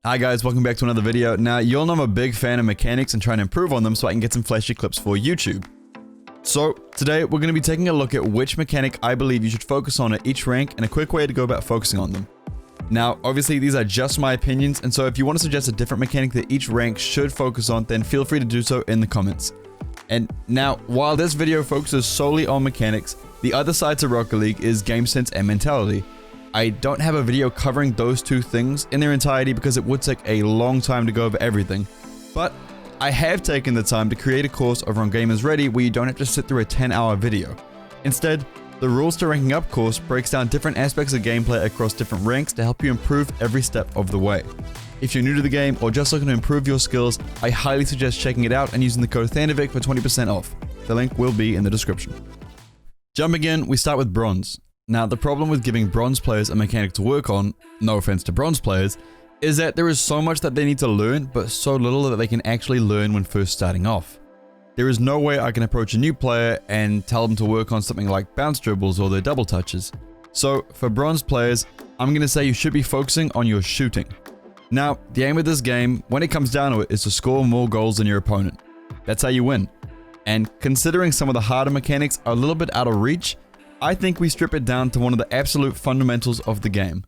Hi guys, welcome back to another video. Now, you'll know I'm a big fan of mechanics and trying to improve on them so I can get some flashy clips for YouTube. So, today we're going to be taking a look at which mechanic I believe you should focus on at each rank and a quick way to go about focusing on them. Now, obviously these are just my opinions, and so if you want to suggest a different mechanic that each rank should focus on, then feel free to do so in the comments. And now, while this video focuses solely on mechanics, the other side to Rocket League is game sense and mentality. I don't have a video covering those two things in their entirety because it would take a long time to go over everything, but I have taken the time to create a course over on Gamers Ready where you don't have to sit through a 10-hour video. Instead, the Rules to Ranking Up course breaks down different aspects of gameplay across different ranks to help you improve every step of the way. If you're new to the game or just looking to improve your skills, I highly suggest checking it out and using the code Thanovic for 20% off. The link will be in the description. Jumping in, we start with Bronze. Now, the problem with giving bronze players a mechanic to work on, no offense to bronze players, is that there is so much that they need to learn, but so little that they can actually learn when first starting off. There is no way I can approach a new player and tell them to work on something like bounce dribbles or their double touches. So, for bronze players, I'm going to say you should be focusing on your shooting. Now, the aim of this game, when it comes down to it, is to score more goals than your opponent. That's how you win. And considering some of the harder mechanics are a little bit out of reach, I think we strip it down to one of the absolute fundamentals of the game.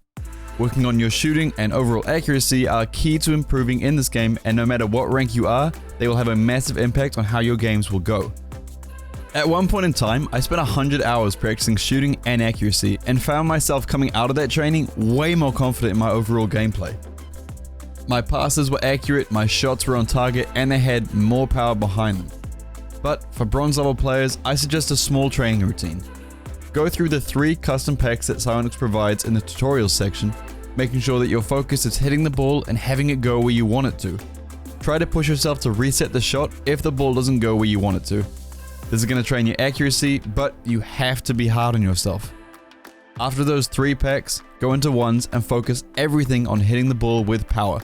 Working on your shooting and overall accuracy are key to improving in this game, and no matter what rank you are, they will have a massive impact on how your games will go. At one point in time, I spent 100 hours practicing shooting and accuracy, and found myself coming out of that training way more confident in my overall gameplay. My passes were accurate, my shots were on target, and they had more power behind them. But for bronze level players, I suggest a small training routine. Go through the 3 custom packs that Psyonix provides in the tutorials section, making sure that your focus is hitting the ball and having it go where you want it to. Try to push yourself to reset the shot if the ball doesn't go where you want it to. This is going to train your accuracy, but you have to be hard on yourself. After those 3 packs, go into ones and focus everything on hitting the ball with power.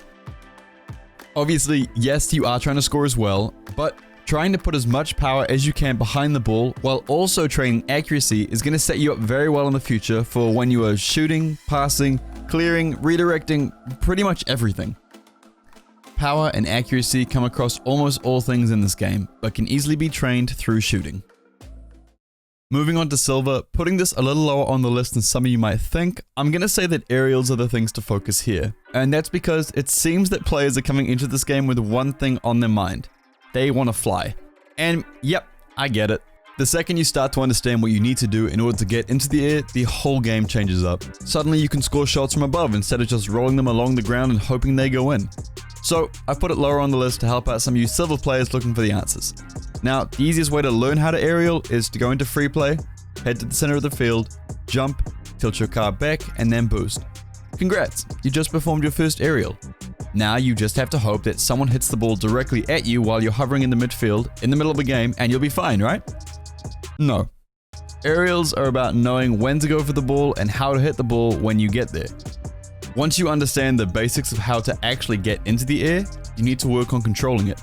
Obviously, yes, you are trying to score as well, but trying to put as much power as you can behind the ball while also training accuracy is going to set you up very well in the future for when you are shooting, passing, clearing, redirecting, pretty much everything. Power and accuracy come across almost all things in this game, but can easily be trained through shooting. Moving on to Silver, putting this a little lower on the list than some of you might think, I'm going to say that aerials are the things to focus here. And that's because it seems that players are coming into this game with one thing on their mind. They want to fly. And yep, I get it. The second you start to understand what you need to do in order to get into the air, the whole game changes up. Suddenly you can score shots from above instead of just rolling them along the ground and hoping they go in. So I put it lower on the list to help out some of you Silver players looking for the answers. Now, the easiest way to learn how to aerial is to go into free play, head to the center of the field, jump, tilt your car back, and then boost. Congrats, you just performed your first aerial. Now you just have to hope that someone hits the ball directly at you while you're hovering in the midfield, in the middle of the game, and you'll be fine, right? No. Aerials are about knowing when to go for the ball and how to hit the ball when you get there. Once you understand the basics of how to actually get into the air, you need to work on controlling it.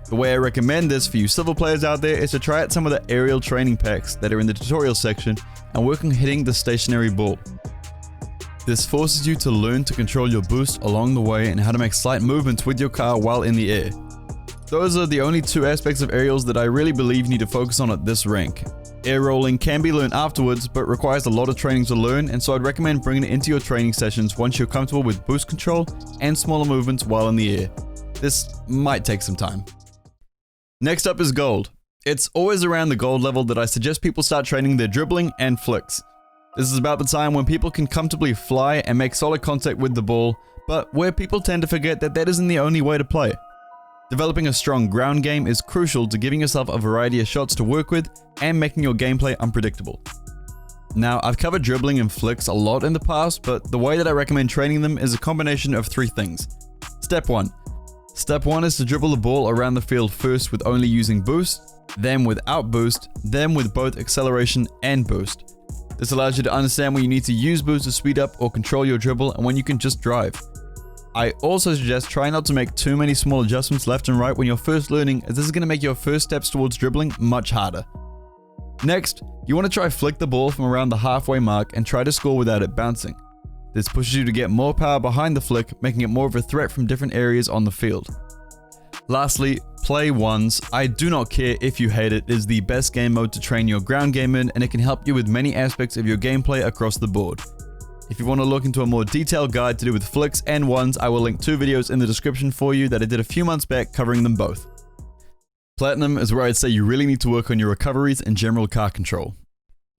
The way I recommend this for you Silver players out there is to try out some of the aerial training packs that are in the tutorial section and work on hitting the stationary ball. This forces you to learn to control your boost along the way and how to make slight movements with your car while in the air. Those are the only 2 aspects of aerials that I really believe you need to focus on at this rank. Air rolling can be learned afterwards, but requires a lot of training to learn, and so I'd recommend bringing it into your training sessions once you're comfortable with boost control and smaller movements while in the air. This might take some time. Next up is Gold. It's always around the gold level that I suggest people start training their dribbling and flicks. This is about the time when people can comfortably fly and make solid contact with the ball, but where people tend to forget that that isn't the only way to play. Developing a strong ground game is crucial to giving yourself a variety of shots to work with and making your gameplay unpredictable. Now, I've covered dribbling and flicks a lot in the past, but the way that I recommend training them is a combination of 3 things. Step 1. Step 1 is to dribble the ball around the field first with only using boost, then without boost, then with both acceleration and boost. This allows you to understand when you need to use boost to speed up or control your dribble and when you can just drive. I also suggest try not to make too many small adjustments left and right when you're first learning, as this is going to make your first steps towards dribbling much harder. Next, you want to try flick the ball from around the halfway mark and try to score without it bouncing. This pushes you to get more power behind the flick, making it more of a threat from different areas on the field. Lastly, play ones. I do not care if you hate it. It is the best game mode to train your ground game in, and it can help you with many aspects of your gameplay across the board. If you want to look into a more detailed guide to do with flicks and ones, I will link 2 videos in the description for you that I did a few months back covering them both. Platinum is where I'd say you really need to work on your recoveries and general car control.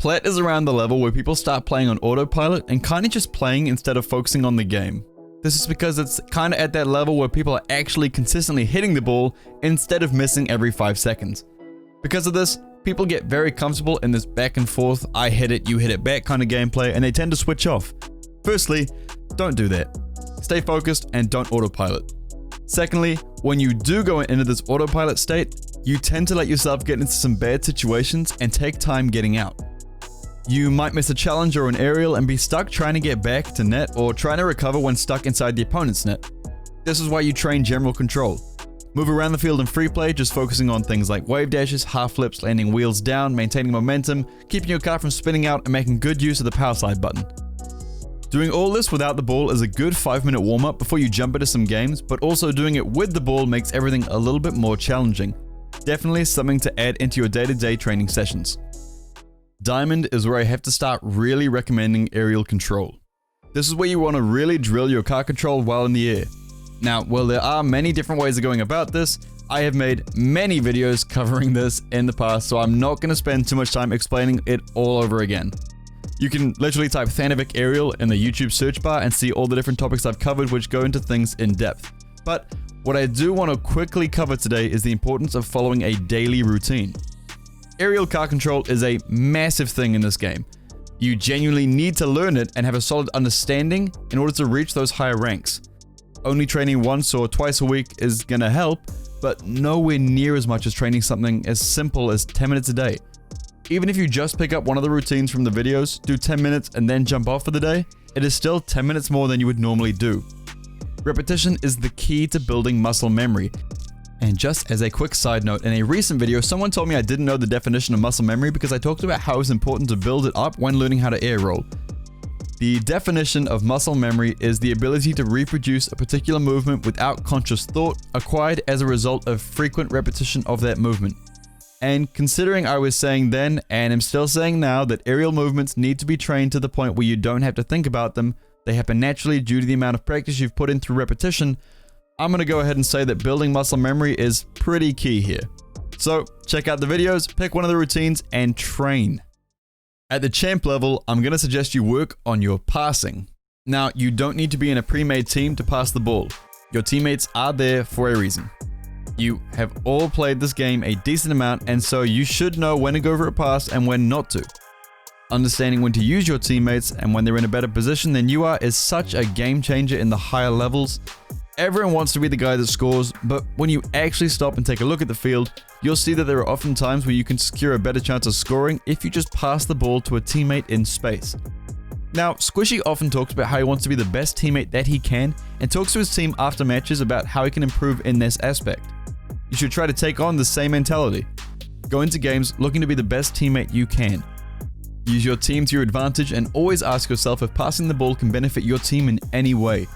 Plat is around the level where people start playing on autopilot and kinda just playing instead of focusing on the game. This is because it's kinda at that level where people are actually consistently hitting the ball instead of missing every 5 seconds. Because of this, people get very comfortable in this back and forth, I hit it, you hit it back kind of gameplay, and they tend to switch off. Firstly, don't do that. Stay focused and don't autopilot. Secondly, when you do go into this autopilot state, you tend to let yourself get into some bad situations and take time getting out. You might miss a challenge or an aerial and be stuck trying to get back to net or trying to recover when stuck inside the opponent's net. This is why you train general control. Move around the field in free play, just focusing on things like wave dashes, half flips, landing wheels down, maintaining momentum, keeping your car from spinning out, and making good use of the power slide button. Doing all this without the ball is a good 5-minute warm-up before you jump into some games, but also doing it with the ball makes everything a little bit more challenging. Definitely something to add into your day-to-day training sessions. Diamond is where I have to start really recommending aerial control. This is where you want to really drill your car control while in the air. Now, while there are many different ways of going about this, I have made many videos covering this in the past, so I'm not going to spend too much time explaining it all over again. You can literally type Thanovic aerial in the YouTube search bar and see all the different topics I've covered which go into things in depth. But what I do want to quickly cover today is the importance of following a daily routine. Aerial car control is a massive thing in this game. You genuinely need to learn it and have a solid understanding in order to reach those higher ranks. Only training once or twice a week is gonna help, but nowhere near as much as training something as simple as 10 minutes a day. Even if you just pick up one of the routines from the videos, do 10 minutes and then jump off for the day, it is still 10 minutes more than you would normally do. Repetition is the key to building muscle memory. And just as a quick side note, in a recent video, someone told me I didn't know the definition of muscle memory because I talked about how it's important to build it up when learning how to air roll. The definition of muscle memory is the ability to reproduce a particular movement without conscious thought, acquired as a result of frequent repetition of that movement. And considering I was saying then, and am still saying now, that aerial movements need to be trained to the point where you don't have to think about them, they happen naturally due to the amount of practice you've put in through repetition, I'm going to go ahead and say that building muscle memory is pretty key here. So check out the videos, pick one of the routines, and train. At the champ level, I'm going to suggest you work on your passing. Now, you don't need to be in a pre-made team to pass the ball. Your teammates are there for a reason. You have all played this game a decent amount, and so you should know when to go for a pass and when not to. Understanding when to use your teammates and when they're in a better position than you are is such a game changer in the higher levels. Everyone wants to be the guy that scores, but when you actually stop and take a look at the field, you'll see that there are often times where you can secure a better chance of scoring if you just pass the ball to a teammate in space. Now, Squishy often talks about how he wants to be the best teammate that he can and talks to his team after matches about how he can improve in this aspect. You should try to take on the same mentality. Go into games looking to be the best teammate you can. Use your team to your advantage and always ask yourself if passing the ball can benefit your team in any way.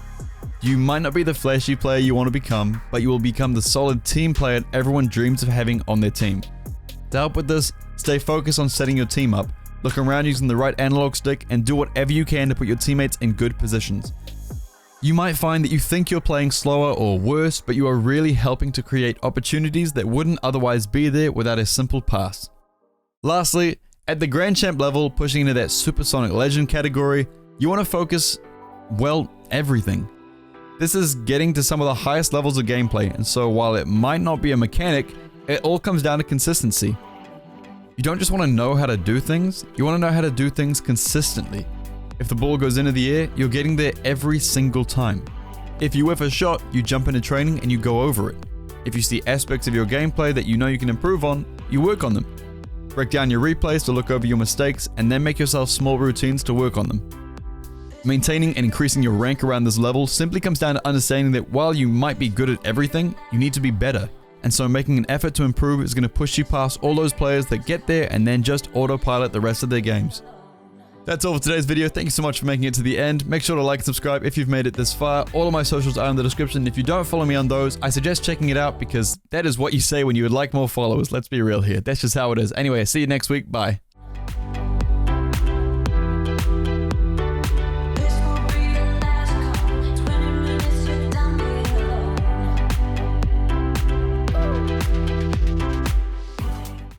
You might not be the flashy player you want to become, but you will become the solid team player everyone dreams of having on their team. To help with this, stay focused on setting your team up, look around using the right analog stick, and do whatever you can to put your teammates in good positions. You might find that you think you're playing slower or worse, but you are really helping to create opportunities that wouldn't otherwise be there without a simple pass. Lastly, at the Grand Champ level, pushing into that Supersonic Legend category, you want to focus, well, everything. This is getting to some of the highest levels of gameplay, and so while it might not be a mechanic, it all comes down to consistency. You don't just want to know how to do things, you want to know how to do things consistently. If the ball goes into the air, you're getting there every single time. If you whiff a shot, you jump into training and you go over it. If you see aspects of your gameplay that you know you can improve on, you work on them. Break down your replays to look over your mistakes, and then make yourself small routines to work on them. Maintaining and increasing your rank around this level simply comes down to understanding that while you might be good at everything, you need to be better. And so making an effort to improve is going to push you past all those players that get there and then just autopilot the rest of their games. That's all for today's video. Thank you so much for making it to the end. Make sure to like and subscribe if you've made it this far. All of my socials are in the description. If you don't follow me on those, I suggest checking it out because that is what you say when you would like more followers. Let's be real here. That's just how it is. Anyway, see you next week. Bye.